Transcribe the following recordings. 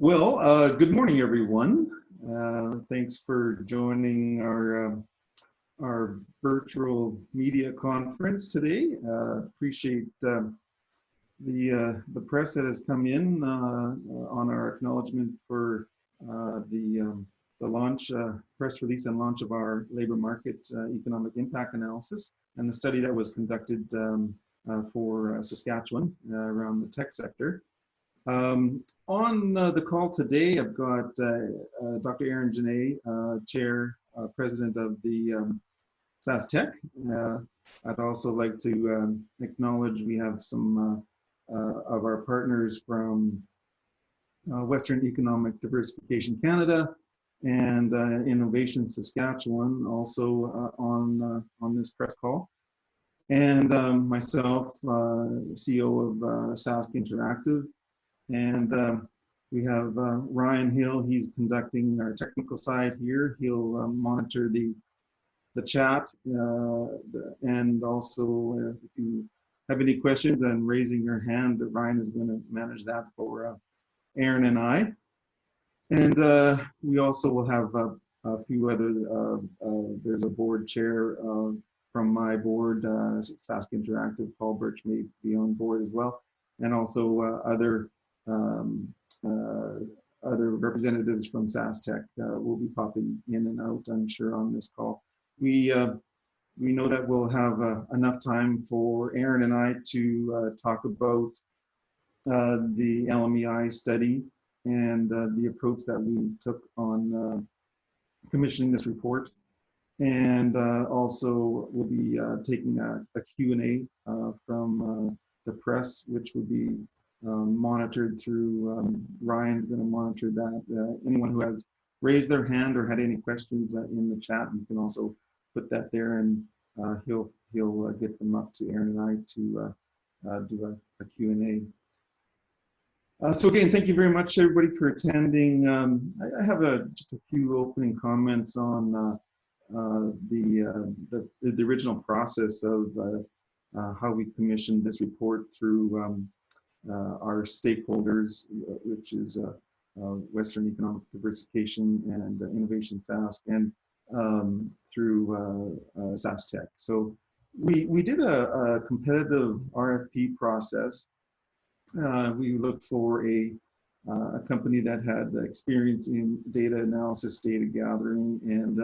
Good morning, everyone. Thanks for joining our virtual media conference today. Appreciate the press that has come in on our acknowledgement for the launch, press release and launch of our labor market economic impact analysis and the study that was conducted for Saskatchewan around the tech sector. On the call today, I've got Dr. Aaron Genet, Chair, President of the Sasktech. I'd also like to acknowledge we have some of our partners from Western Economic Diversification Canada and Innovation Saskatchewan also on this press call. And myself, CEO of SaskInteractive. And we have Ryan Hill. He's conducting our technical side here. He'll monitor the chat, and also if you have any questions and raising your hand, Ryan is going to manage that for Aaron and I. And we also will have a few other. There's a board chair from my board, SaskInteractive. Paul Birch may be on board as well, and also other representatives from Sasktech will be popping in and out, I'm sure, on this call. We know that we'll have enough time for Aaron and I to talk about the LMEI study and the approach that we took on commissioning this report. And also we'll be taking a Q&A from the press, which will be monitored through, Ryan's going to monitor that. Anyone who has raised their hand or had any questions in the chat, you can also put that there, and he'll get them up to Aaron and I to do a Q&A. So again, thank you very much, everybody, for attending. I have just a few opening comments on the original process of how we commissioned this report through our stakeholders, which is Western Economic Diversification and Innovation Sask, and through Sasktech. So we did a competitive RFP process. We looked for a company that had experience in data analysis, data gathering, and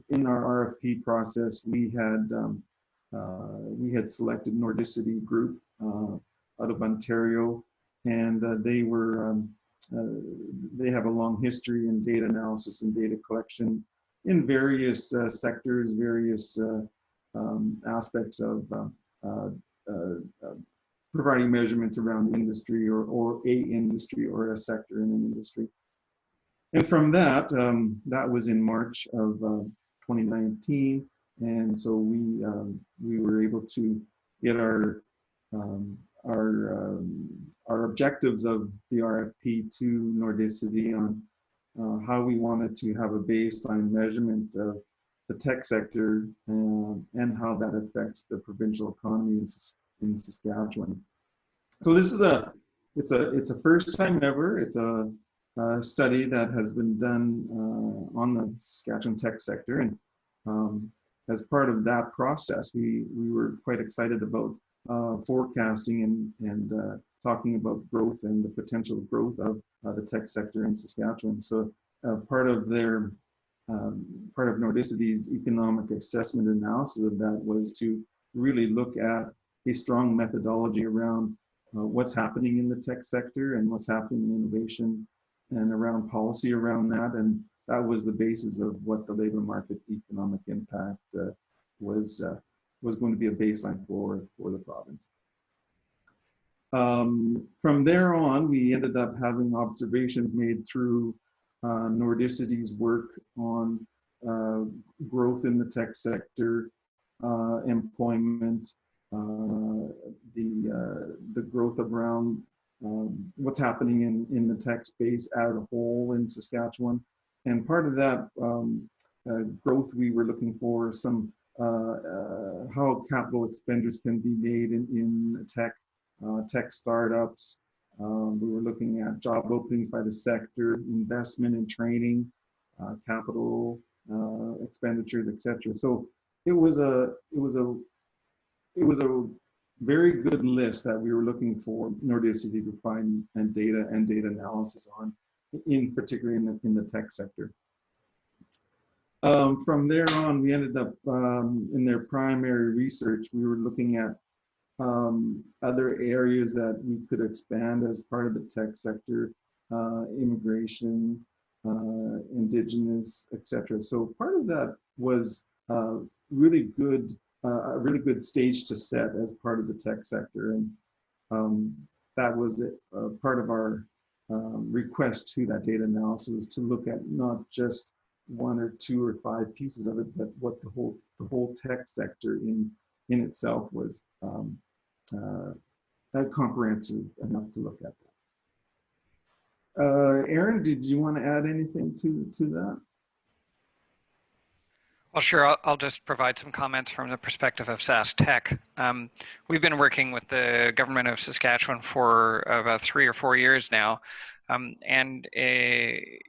in our RFP process, we had selected Nordicity Group out of Ontario, and they have a long history in data analysis and data collection in various sectors, various aspects of providing measurements around industry or a industry or a sector in an industry. And from that, that was in March of 2019, and so we were able to get our objectives of the RFP to Nordicity on how we wanted to have a baseline measurement of the tech sector and how that affects the provincial economy in Saskatchewan. So this is it's a first time ever. It's a study that has been done on the Saskatchewan Tech Sector, and as part of that process, we were quite excited about forecasting and talking about growth and the potential growth of the tech sector in Saskatchewan. So part of Nordicity's economic assessment analysis of that was to really look at a strong methodology around what's happening in the tech sector and what's happening in innovation and around policy around that. And that was the basis of what the labor market economic impact was going to be a baseline for the province. From there on, we ended up having observations made through Nordicity's work on growth in the tech sector, employment, the growth around what's happening in the tech space as a whole in Saskatchewan. And part of that growth, we were looking for some how capital expenditures can be made in tech startups, We were looking at job openings by the sector, investment in training, capital expenditures, etc. So it was a very good list that we were looking for Nordicity to find and data analysis on, in particular in the tech sector. From there on, we ended up in their primary research, we were looking at other areas that we could expand as part of the tech sector, immigration, indigenous, etc. So part of that was really good, a really good stage to set as part of the tech sector, and that was part of our request to that data analysis, to look at not just one or two or five pieces of it, but what the whole tech sector in itself was comprehensive enough to look at that. Aaron, did you want to add anything to that? Well, sure. I'll just provide some comments from the perspective of Sasktech. We've been working with the government of Saskatchewan for about 3 or 4 years now.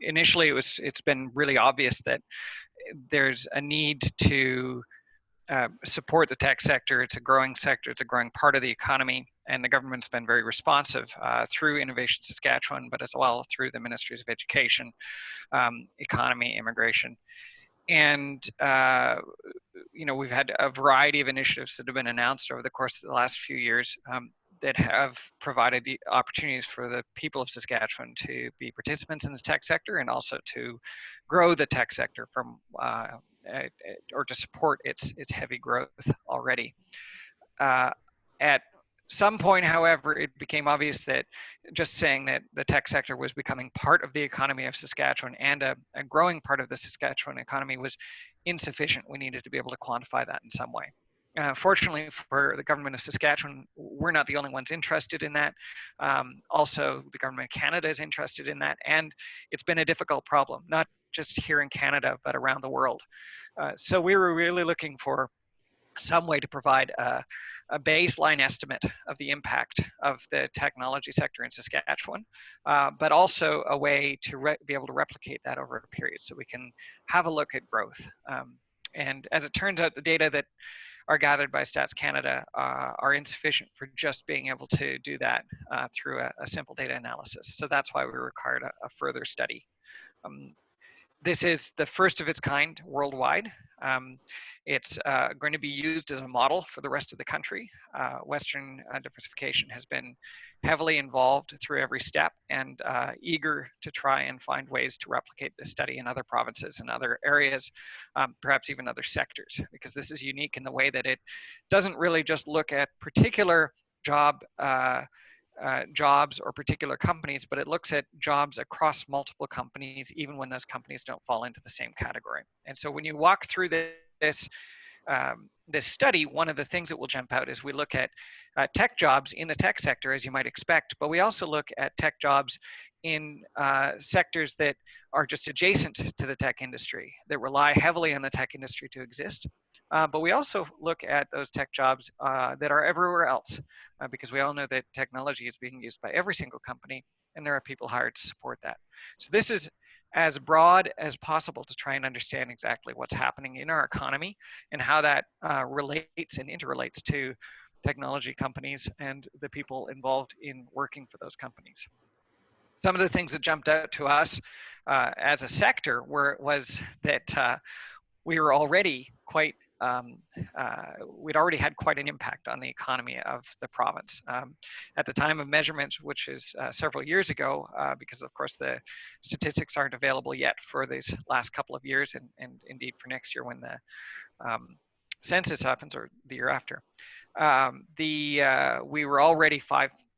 Initially, it's been really obvious that there's a need to support the tech sector. It's a growing sector. It's a growing part of the economy. And the government's been very responsive through Innovation Saskatchewan, but as well through the Ministries of Education, Economy, Immigration. And you know, we've had a variety of initiatives that have been announced over the course of the last few years that have provided the opportunities for the people of Saskatchewan to be participants in the tech sector, and also to grow the tech sector from or to support its heavy growth already. At some point, however, it became obvious that just saying that the tech sector was becoming part of the economy of Saskatchewan and a growing part of the Saskatchewan economy was insufficient. We needed to be able to quantify that in some way. Fortunately for the government of Saskatchewan, we're not the only ones interested in that. Also, the government of Canada is interested in that, and it's been a difficult problem, not just here in Canada, but around the world. So we were really looking for some way to provide a baseline estimate of the impact of the technology sector in Saskatchewan, but also a way to be able to replicate that over a period, so we can have a look at growth. And as it turns out, the data that are gathered by Stats Canada are insufficient for just being able to do that through a simple data analysis. So that's why we required a further study. This is the first of its kind worldwide. It's going to be used as a model for the rest of the country. Western diversification has been heavily involved through every step, and eager to try and find ways to replicate this study in other provinces and other areas, perhaps even other sectors, because this is unique in the way that it doesn't really just look at particular jobs or particular companies, but it looks at jobs across multiple companies, even when those companies don't fall into the same category. And so when you walk through this study, one of the things that will jump out is we look at tech jobs in the tech sector, as you might expect, but we also look at tech jobs in sectors that are just adjacent to the tech industry, that rely heavily on the tech industry to exist. But we also look at those tech jobs that are everywhere else, because we all know that technology is being used by every single company, and there are people hired to support that. So this is as broad as possible to try and understand exactly what's happening in our economy and how that relates and interrelates to technology companies and the people involved in working for those companies. Some of the things that jumped out to us as a sector was that we were already quite we'd already had quite an impact on the economy of the province. At the time of measurement, which is several years ago, because of course the statistics aren't available yet for these last couple of years, and indeed for next year when the census happens, or the year after, we were already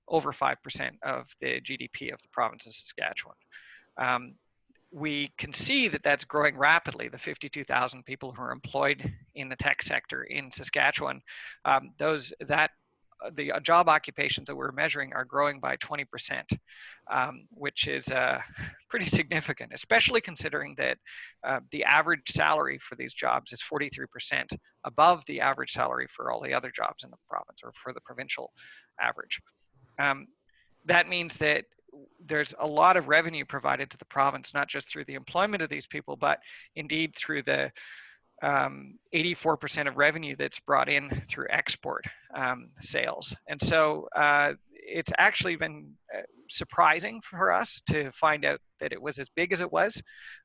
over 5% of the GDP of the province of Saskatchewan. We can see that that's growing rapidly. The 52,000 people who are employed in the tech sector in Saskatchewan, the job occupations that we're measuring are growing by 20%, which is pretty significant, especially considering that the average salary for these jobs is 43% above the average salary for all the other jobs in the province, or for the provincial average. that means that there's a lot of revenue provided to the province, not just through the employment of these people, but indeed through the 84% of revenue that's brought in through export sales. And so it's actually been surprising for us to find out that it was as big as it was.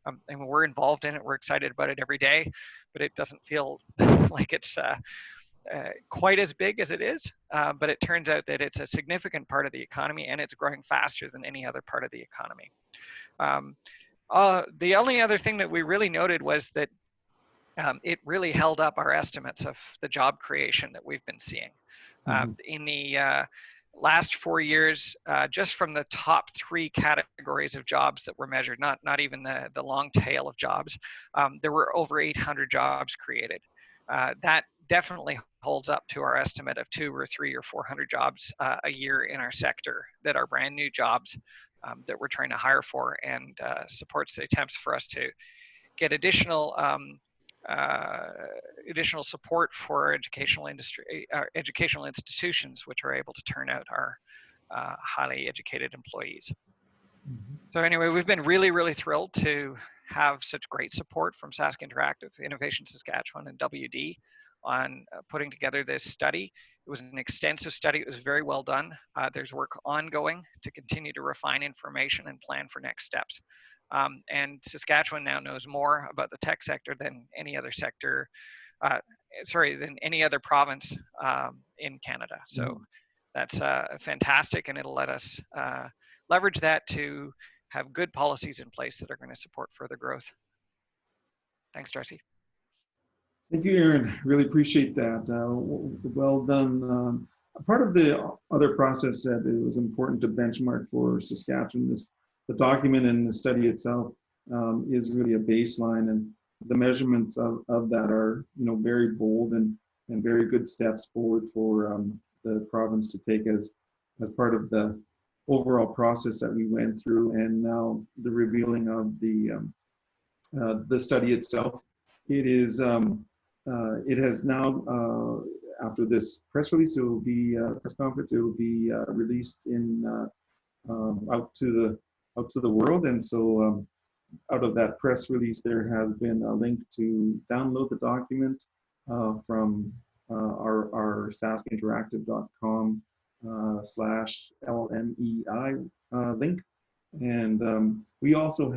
And we're involved in it, we're excited about it every day, but it doesn't feel like it's quite as big as it is. But it turns out that it's a significant part of the economy, and it's growing faster than any other part of the economy. The only other thing that we really noted was that it really held up our estimates of the job creation that we've been seeing. In the last 4 years, just from the top 3 categories of jobs that were measured, not even the long tail of jobs, there were over 800 jobs created. That definitely holds up to our estimate of 200 or 300 or 400 jobs a year in our sector that are brand new jobs that we're trying to hire for, and supports the attempts for us to get additional support for our educational institutions, which are able to turn out our highly educated employees. So anyway, we've been really, really thrilled to have such great support from SaskInteractive, Innovation Saskatchewan, and WD on putting together this study. It was an extensive study. It was very well done. There's work ongoing to continue to refine information and plan for next steps. And Saskatchewan now knows more about the tech sector than any other sector, than any other province in Canada. So that's fantastic, and it'll let us leverage that to have good policies in place that are going to support further growth. Thanks, Darcy. Thank you, Aaron. Really appreciate that. Well done. Part of the other process that it was important to benchmark for Saskatchewan, the document and the study itself is really a baseline, and the measurements of that are, very bold and very good steps forward for the province to take as part of the overall process that we went through, and now the revealing of the study itself. It is it has now after this press release, it will be press conference. It will be released in out to the world, and so out of that press release, there has been a link to download the document from our SaskInteractive.com /LMEI link, and we also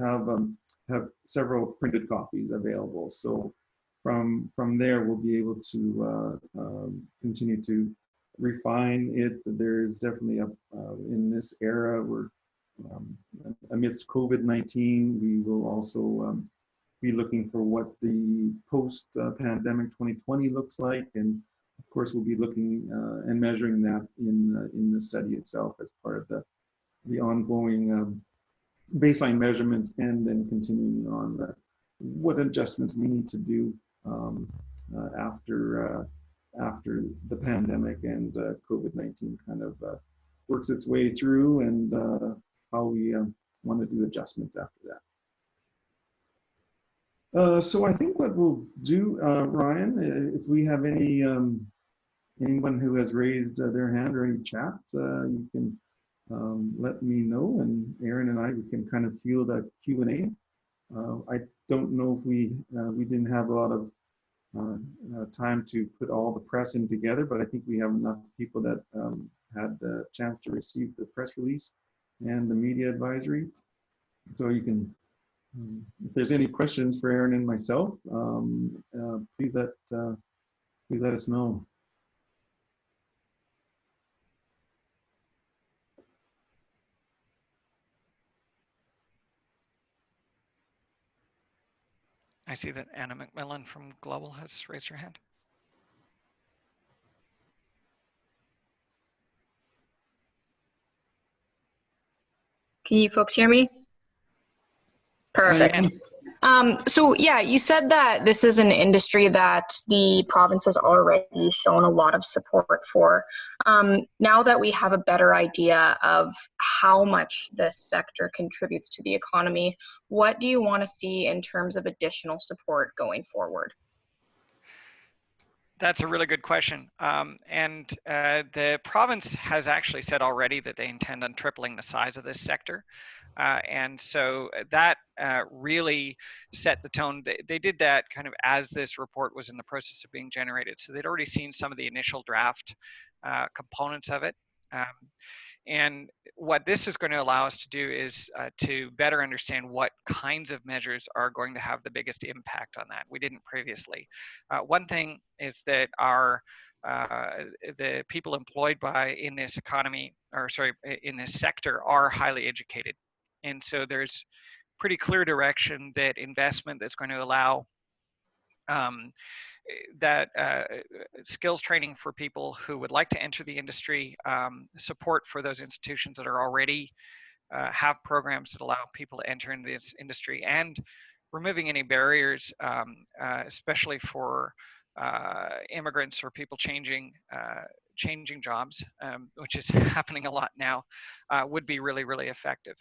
have several printed copies available. So from there, we'll be able to continue to refine it. There's definitely in this era, we're amidst COVID-19, we will also be looking for what the post-pandemic 2020 looks like, and of course we'll be looking and measuring that in the study itself as part of the ongoing baseline measurements, and then continuing on what adjustments we need to do after the pandemic and COVID-19 kind of works its way through, and how we want to do adjustments after that. So I think what we'll do, Ryan, if we have anyone who has raised their hand or any chats, you can let me know, and Aaron and I, we can kind of field a Q&A. I don't know if we didn't have a lot of time to put all the press in together, but I think we have enough people that had the chance to receive the press release and the media advisory. So you can, if there's any questions for Aaron and myself, please let us know. I see that Anna McMillan from Global has raised her hand. Can you folks hear me? Perfect. So yeah, you said that this is an industry that the province has already shown a lot of support for. Now that we have a better idea of how much this sector contributes to the economy, what do you want to see in terms of additional support going forward? That's a really good question. The province has actually said already that they intend on tripling the size of this sector. And so that really set the tone. They did that kind of as this report was in the process of being generated. So they'd already seen some of the initial draft components of it. And what this is going to allow us to do is to better understand what kinds of measures are going to have the biggest impact on that. We didn't previously. One thing is that the people employed in this economy, or sorry, in this sector, are highly educated. And so there's pretty clear direction that investment that's going to allow that skills training for people who would like to enter the industry, support for those institutions that are already have programs that allow people to enter into this industry, and removing any barriers, especially for immigrants or people changing jobs, which is happening a lot now, would be really, really effective.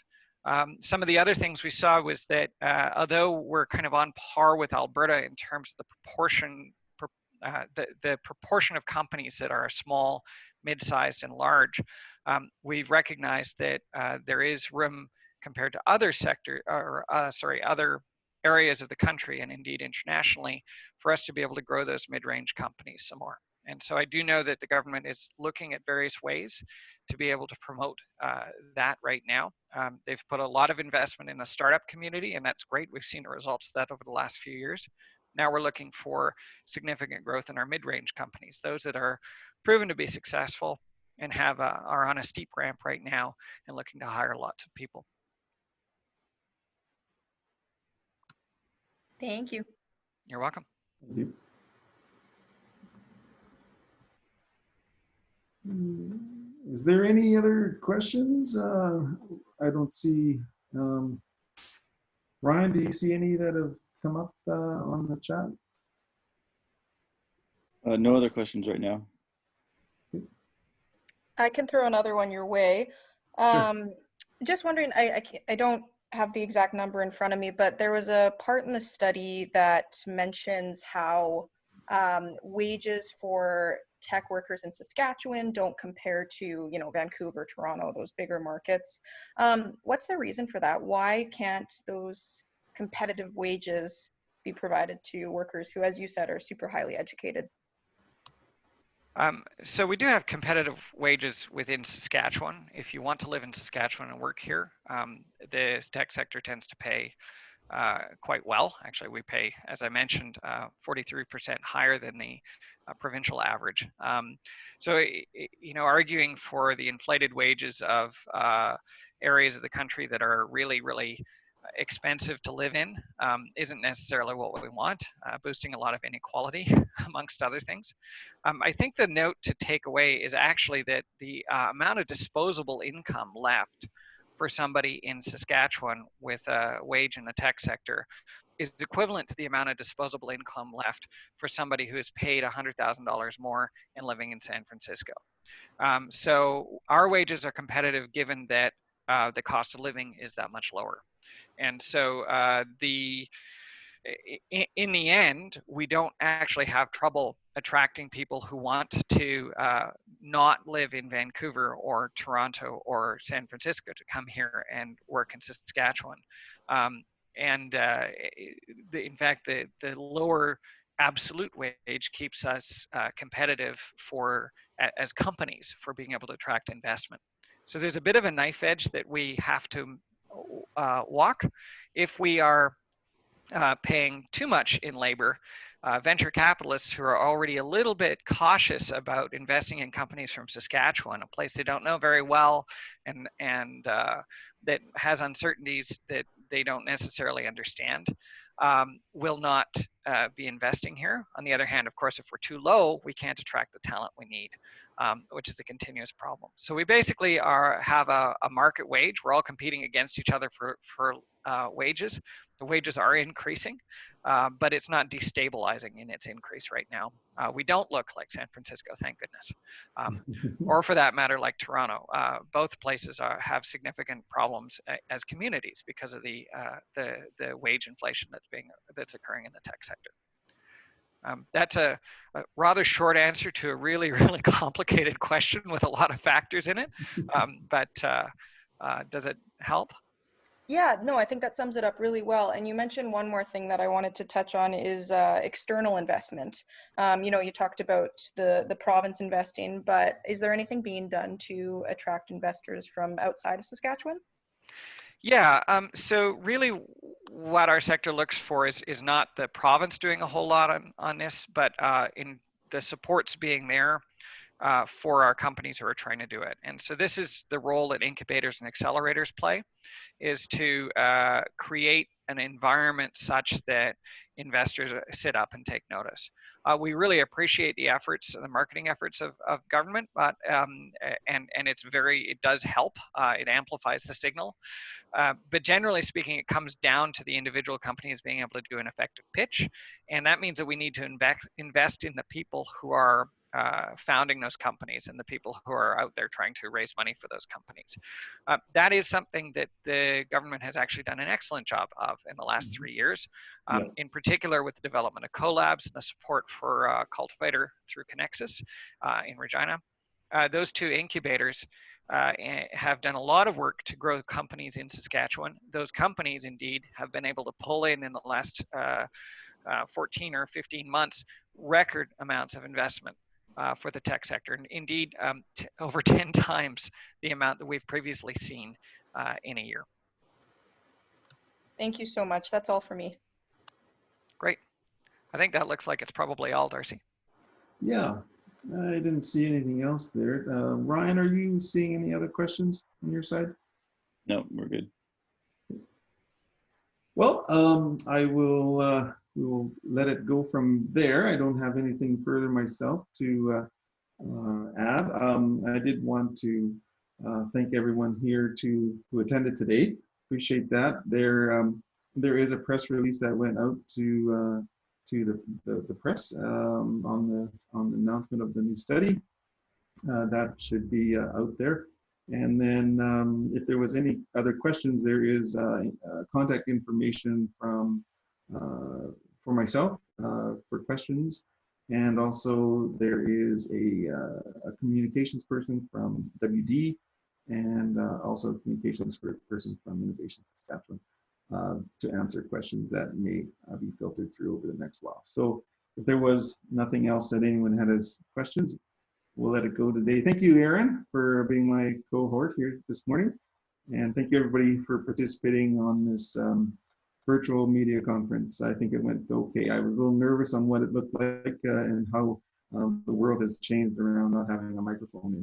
Some of the other things we saw was that although we're kind of on par with Alberta in terms of the proportion, the proportion of companies that are small, mid-sized, and large, we've recognized that there is room compared to other other areas of the country and indeed internationally for us to be able to grow those mid-range companies some more. And so I do know that the government is looking at various ways to be able to promote that right now. They've put a lot of investment in the startup community, and that's great. We've seen the results of that over the last few years. Now we're looking for significant growth in our mid-range companies, those that are proven to be successful and are on a steep ramp right now and looking to hire lots of people. Thank you. You're welcome. Thank you. Is there any other questions? I don't see. Ryan, do you see any that have come up on the chat? No other questions right now. I can throw another one your way. Sure. Just wondering, I don't have the exact number in front of me, but there was a part in the study that mentions how wages for tech workers in Saskatchewan don't compare to, Vancouver, Toronto, those bigger markets. What's the reason for that? Why can't those competitive wages be provided to workers who, as you said, are super highly educated? So we do have competitive wages within Saskatchewan. If you want to live in Saskatchewan and work here, the tech sector tends to pay quite well. Actually, we pay, as I mentioned, 43% higher than the provincial average. So, arguing for the inflated wages of areas of the country that are really, really expensive to live in isn't necessarily what we want, boosting a lot of inequality amongst other things. I think the note to take away is actually that the amount of disposable income left for somebody in Saskatchewan with a wage in the tech sector is equivalent to the amount of disposable income left for somebody who is paid $100,000 more and living in San Francisco. So our wages are competitive given that the cost of living is that much lower. And so in the end, we don't actually have trouble attracting people who want to not live in Vancouver or Toronto or San Francisco to come here and work in Saskatchewan. In fact, the lower absolute wage keeps us competitive as companies for being able to attract investment. So there's a bit of a knife edge that we have to walk. If we are paying too much in labor, venture capitalists who are already a little bit cautious about investing in companies from Saskatchewan, a place they don't know very well, and that has uncertainties that they don't necessarily understand, will not be investing here. On the other hand, of course, if we're too low, we can't attract the talent we need, which is a continuous problem. So we basically have a market wage. We're all competing against each other for wages. The wages are increasing, but it's not destabilizing in its increase right now. We don't look like San Francisco, thank goodness, or for that matter, like Toronto. Both places have significant problems as communities because of the wage inflation that's occurring in the tech sector. That's a rather short answer to a really, really complicated question with a lot of factors in it. But does it help? Yeah, no, I think that sums it up really well. And you mentioned one more thing that I wanted to touch on is external investment. You talked about the province investing, but is there anything being done to attract investors from outside of Saskatchewan? Yeah, so really what our sector looks for is not the province doing a whole lot on this, but in the supports being there for our companies who are trying to do it. And so this is the role that incubators and accelerators play, is to create an environment such that investors sit up and take notice. We really appreciate the efforts, the marketing efforts of government, but and it does help. It amplifies the signal. But generally speaking, it comes down to the individual companies being able to do an effective pitch, and that means that we need to invest in the people who are founding those companies and the people who are out there trying to raise money for those companies. That is something that the government has actually done an excellent job of in the last 3 years, in particular with the development of collabs and the support for Cultivator through Connexus in Regina. Those two incubators have done a lot of work to grow companies in Saskatchewan. Those companies indeed have been able to pull in the last 14 or 15 months record amounts of investment for the tech sector, and indeed over 10 times the amount that we've previously seen in a year. Thank you so much. That's all for me. Great. I think that looks like it's probably all, Darcy. Yeah, I didn't see anything else there. Ryan, are you seeing any other questions on your side? No, we're good. Well, we will let it go from there. I don't have anything further myself to add. I did want to thank everyone here who attended today. Appreciate that. There is a press release that went out to the press on the announcement of the new study. That should be out there. And then if there was any other questions, there is contact information for myself for questions. And also there is a communications person from WD and also a communications person from Innovation Saskatchewan to answer questions that may be filtered through over the next while. So if there was nothing else that anyone had as questions, we'll let it go today. Thank you, Aaron, for being my cohort here this morning. And thank you, everybody, for participating on this virtual media conference. I think it went okay. I was a little nervous on what it looked like and how the world has changed around not having a microphone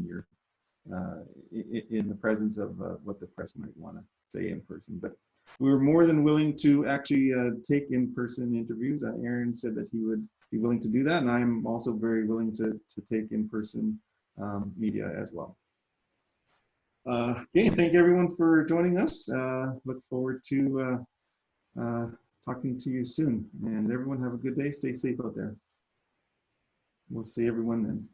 in the presence of what the press might want to say in person. But we were more than willing to actually take in-person interviews. Aaron said that he would be willing to do that, and I'm also very willing to take in-person media as well. Okay, thank everyone for joining us. Look forward to talking to you soon. And everyone have a good day. Stay safe out there. We'll see everyone then.